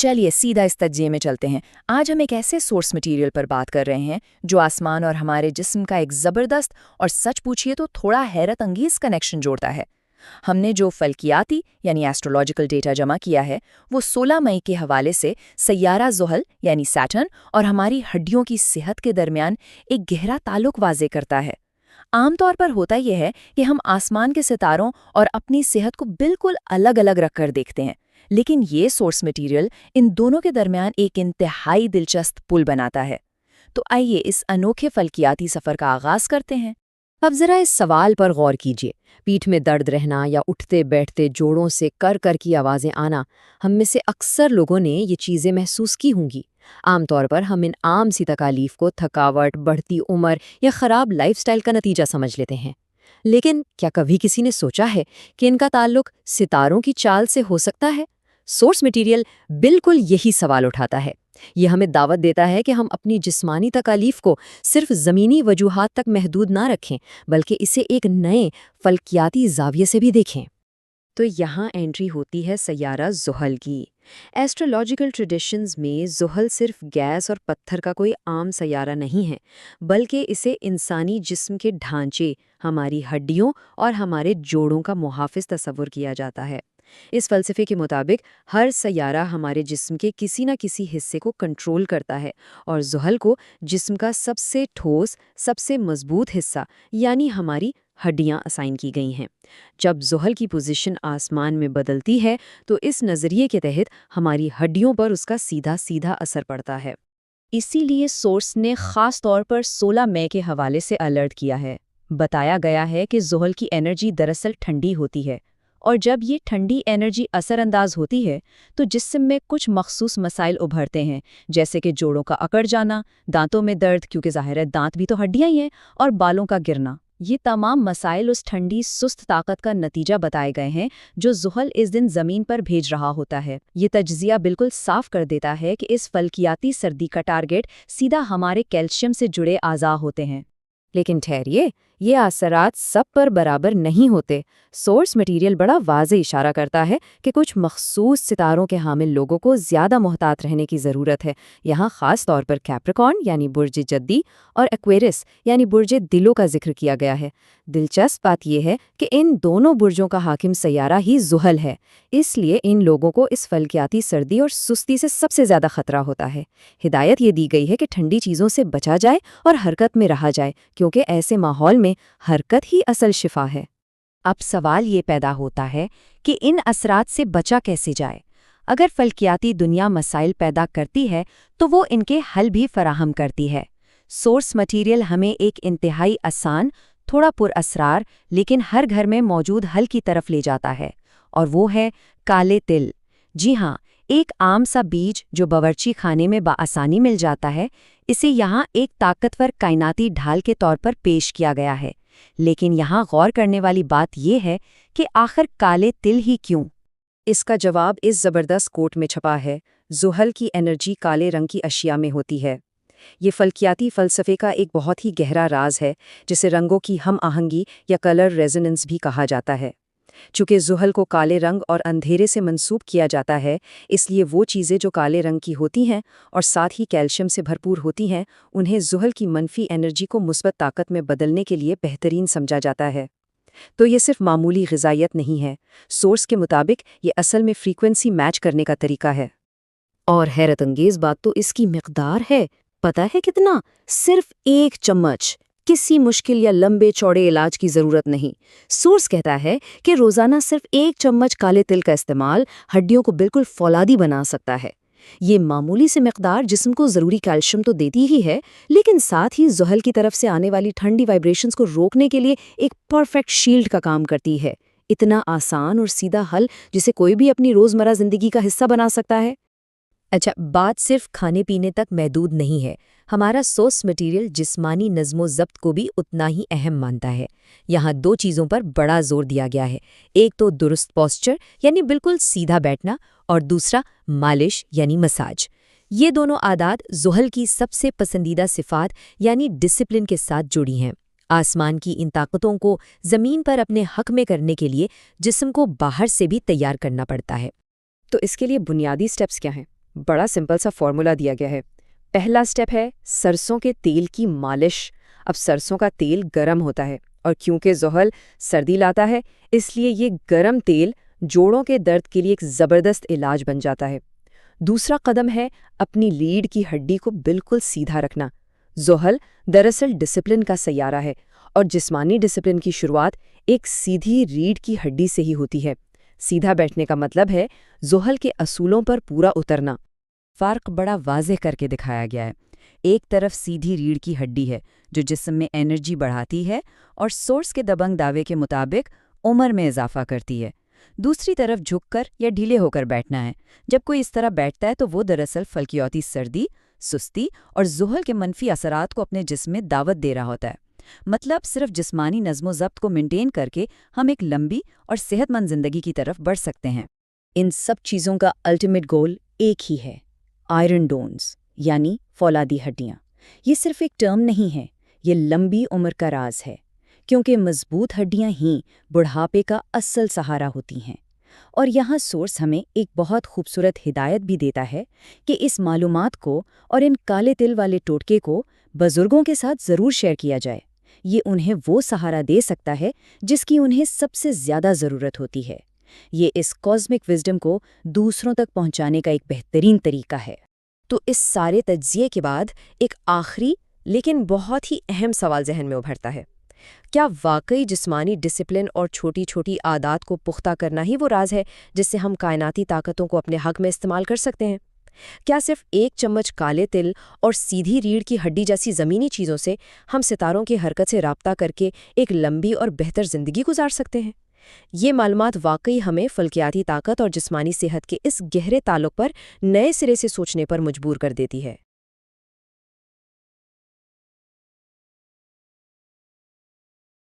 चलिए सीधा इस तज्जिए में चलते हैं। आज हम एक ऐसे सोर्स मटेरियल पर बात कर रहे हैं जो आसमान और हमारे जिस्म का एक ज़बरदस्त और सच पूछिए तो थोड़ा हैरत अंगेज कनेक्शन जोड़ता है। हमने जो फल्कियाती यानी एस्ट्रोलॉजिकल डेटा जमा किया है वो 16 मई के हवाले से सैयारा ज़ुहल यानी सैटर्न और हमारी हड्डियों की सेहत के दरमियान एक गहरा ताल्लुक वाज़े करता है। आमतौर पर होता यह है कि हम आसमान के सितारों और अपनी सेहत को बिल्कुल अलग अलग रखकर देखते हैं, लेकिन ये सोर्स मटेरियल इन दोनों के दरमियान एक इंतहाई दिलचस्प पुल बनाता है। तो आइए इस अनोखे फल्कियाती सफ़र का आगाज़ करते हैं। अब जरा इस सवाल पर गौर कीजिए। पीठ में दर्द रहना या उठते बैठते जोड़ों से कर कर की आवाज़ें आना, हम में से अक्सर लोगों ने ये चीज़ें महसूस की होंगी। आमतौर पर हम इन आम सी तकालीफ को थकावट, बढ़ती उम्र या ख़राब लाइफस्टाइल का नतीजा समझ लेते हैं। लेकिन क्या कभी किसी ने सोचा है कि इनका ताल्लुक सितारों की चाल से हो सकता है? सोर्स मटेरियल बिल्कुल यही सवाल उठाता है। ये हमें दावत देता है कि हम अपनी जिस्मानी तकालीफ को सिर्फ ज़मीनी वजूहात तक महदूद ना रखें, बल्कि इसे एक नए फल्कियाती ज़ाविये से भी देखें। तो यहाँ एंट्री होती है सैयारा ज़ुहल की। एस्ट्रोलॉजिकल ट्रेडिशंस में ज़ुहल सिर्फ गैस और पत्थर का कोई आम सैयारा नहीं है, बल्कि इसे इंसानी जिस्म के ढांचे, हमारी हड्डियों और हमारे जोड़ों का मुहाफ़िज़ तस्वुर किया जाता है। इस फ़लसफ़े के मुताबिक हर सैयारा हमारे जिस्म के किसी न किसी हिस्से को कंट्रोल करता है और ज़ुहल को जिस्म का सबसे ठोस, सबसे मजबूत हिस्सा यानी हमारी हड्डियां असाइन की गई हैं। जब ज़ुहल की पोजीशन आसमान में बदलती है तो इस नज़रिए के तहत हमारी हड्डियों पर उसका सीधा सीधा असर पड़ता है। इसीलिए सोर्स ने ख़ास तौर पर 16 मई के हवाले से अलर्ट किया है। बताया गया है कि ज़ुहल की एनर्जी दरअसल ठंडी होती है, और जब ये ठंडी एनर्जी असरअंदाज होती है तो जिस्म में कुछ मखसूस मसाइल उभरते हैं, जैसे कि जोड़ों का अकड़ जाना, दांतों में दर्द क्योंकि ज़ाहिर है दांत भी तो हड्डियां ही हैं, और बालों का गिरना। ये तमाम मसाइल उस ठंडी सुस्त ताकत का नतीजा बताए गए हैं जो ज़ुहल इस दिन ज़मीन पर भेज रहा होता है। ये तज्ज़िया बिल्कुल साफ कर देता है कि इस फल्कियाती सर्दी का टारगेट सीधा हमारे कैल्शियम से जुड़े आज़ा होते हैं। लेकिन ठहरिए, ये असरात सब पर बराबर नहीं होते। सोर्स मटेरियल बड़ा वाज़े इशारा करता है कि कुछ मखसूस सितारों के हामिल लोगों को ज़्यादा मोहतात रहने की ज़रूरत है। यहाँ ख़ास तौर पर कैप्रिकॉर्न यानी बुर्ज जद्दी और एक्वेरियस यानी बुर्ज दिलों का जिक्र किया गया है। दिलचस्प बात यह है कि इन दोनों बुर्जों का हाकिम सैयारा ही ज़ुहल है, इसलिए इन लोगों को इस फल्कियाती सर्दी और सुस्ती से सबसे ज़्यादा खतरा होता है। हिदायत ये दी गई है कि ठंडी चीज़ों से बचा जाए और हरकत में रहा जाए, क्योंकि ऐसे माहौल में हरकत ही असल शिफा है। अब सवाल ये पैदा होता है कि इन असरात से बचा कैसे जाए। अगर फल्कियाती दुनिया मसाइल पैदा करती है तो वो इनके हल भी फराहम करती है। सोर्स मटेरियल हमें एक इंतहाई आसान, थोड़ा पुरअसरार लेकिन हर घर में मौजूद हल की तरफ ले जाता है, और वो है काले तिल। जी हाँ, एक आम सा बीज जो बावर्ची खाने में बआसानी मिल जाता है, इसे यहाँ एक ताकतवर कायनाती ढाल के तौर पर पेश किया गया है। लेकिन यहाँ गौर करने वाली बात यह है कि आखिर काले तिल ही क्यों? इसका जवाब इस ज़बरदस्त कोट में छपा है। ज़ुहल की एनर्जी काले रंग की अशिया में होती है। ये फल्कियाती फ़लसफ़े का एक बहुत ही गहरा राज है, जिसे रंगों की हम आहंगी या कलर रेजोनेंस भी कहा जाता है। चूँकि ज़ुहल को काले रंग और अंधेरे से मंसूब किया जाता है, इसलिए वो चीज़ें जो काले रंग की होती हैं और साथ ही कैल्शियम से भरपूर होती हैं, उन्हें ज़ुहल की मनफी एनर्जी को मुस्बत ताकत में बदलने के लिए बेहतरीन समझा जाता है। तो ये सिर्फ मामूली ग़िज़ाइयत नहीं है। सोर्स के मुताबिक ये असल में फ्रीक्वेंसी मैच करने का तरीका है। और हैरत अंगेज़ बात तो इसकी मिक़दार है। पता है कितना? सिर्फ 1 चम्मच। किसी मुश्किल या लंबे चौड़े इलाज की ज़रूरत नहीं। सोर्स कहता है कि रोज़ाना सिर्फ 1 चम्मच काले तिल का इस्तेमाल हड्डियों को बिल्कुल फौलादी बना सकता है। ये मामूली से मिक़दार जिस्म को ज़रूरी कैल्शियम तो देती ही है, लेकिन साथ ही ज़ुहल की तरफ से आने वाली ठंडी वाइब्रेशंस को रोकने के लिए एक परफेक्ट शील्ड का काम करती है। इतना आसान और सीधा हल जिसे कोई भी अपनी रोज़मर्रा ज़िंदगी का हिस्सा बना सकता है। अच्छा, बात सिर्फ खाने पीने तक महदूद नहीं है। हमारा सोर्स मटेरियल जिस्मानी नज़्मो ज़ब्त को भी उतना ही अहम मानता है। यहाँ 2 चीज़ों पर बड़ा जोर दिया गया है। एक तो दुरुस्त पोस्चर यानी बिल्कुल सीधा बैठना, और दूसरा मालिश यानी मसाज। ये दोनों आदात ज़ुहल की सबसे पसंदीदा सिफ़ात यानी डिसिप्लिन के साथ जुड़ी हैं। आसमान की इन ताकतों को ज़मीन पर अपने हक में करने के लिए जिस्म को बाहर से भी तैयार करना पड़ता है। तो इसके लिए बुनियादी स्टेप्स क्या हैं? بڑا سمپل سا فارمولا دیا گیا ہے۔ پہلا سٹیپ ہے سرسوں کے تیل کی مالش۔ اب سرسوں کا تیل گرم ہوتا ہے اور کیونکہ زحل سردی لاتا ہے اس لیے یہ گرم تیل جوڑوں کے درد کے لیے ایک زبردست علاج بن جاتا ہے۔ دوسرا قدم ہے اپنی لیڈ کی ہڈی کو بالکل سیدھا رکھنا۔ زحل دراصل ڈسپلن کا سیارہ ہے اور جسمانی ڈسپلن کی شروعات ایک سیدھی ریڑھ کی ہڈی سے ہی ہوتی ہے۔ سیدھا بیٹھنے کا مطلب ہے زحل کے اصولوں پر پورا اترنا۔ فرق بڑا واضح کر کے دکھایا گیا ہے۔ ایک طرف سیدھی ریڑھ کی ہڈی ہے جو جسم میں انرجی بڑھاتی ہے اور سورس کے دبنگ دعوے کے مطابق عمر میں اضافہ کرتی ہے۔ دوسری طرف جھک کر یا ڈھیلے ہو کر بیٹھنا ہے۔ جب کوئی اس طرح بیٹھتا ہے تو وہ دراصل فلکیاتی سردی، سستی اور زحل کے منفی اثرات کو اپنے جسم میں دعوت دے رہا ہوتا ہے۔ مطلب صرف جسمانی نظم و ضبط کو مینٹین کر کے ہم ایک لمبی اور صحت مند زندگی کی طرف بڑھ سکتے ہیں۔ ان سب چیزوں کا الٹیمیٹ گول ایک ہی ہے، آئرن ڈونز یعنی فولادی ہڈیاں۔ یہ صرف ایک ٹرم نہیں ہے، یہ لمبی عمر کا راز ہے، کیونکہ مضبوط ہڈیاں ہی بڑھاپے کا اصل سہارا ہوتی ہیں۔ اور یہاں سورس ہمیں ایک بہت خوبصورت ہدایت بھی دیتا ہے کہ اس معلومات کو اور ان کالے تل والے ٹوٹکے کو بزرگوں کے ساتھ ضرور شیئر کیا جائے۔ یہ انہیں وہ سہارا دے سکتا ہے جس کی انہیں سب سے زیادہ ضرورت ہوتی ہے۔ یہ اس کاسمک وزڈم کو دوسروں تک پہنچانے کا ایک بہترین طریقہ ہے۔ تو اس سارے تجزیے کے بعد ایک آخری لیکن بہت ہی اہم سوال ذہن میں ابھرتا ہے۔ کیا واقعی جسمانی ڈسپلن اور چھوٹی چھوٹی عادات کو پختہ کرنا ہی وہ راز ہے جس سے ہم کائناتی طاقتوں کو اپنے حق میں استعمال کر سکتے ہیں؟ کیا صرف ایک چمچ کالے تل اور سیدھی ریڑھ کی ہڈی جیسی زمینی چیزوں سے ہم ستاروں کی حرکت سے رابطہ کر کے ایک لمبی اور بہتر زندگی گزار سکتے ہیں؟ یہ معلومات واقعی ہمیں فلکیاتی طاقت اور جسمانی صحت کے اس گہرے تعلق پر نئے سرے سے سوچنے پر مجبور کر دیتی ہے۔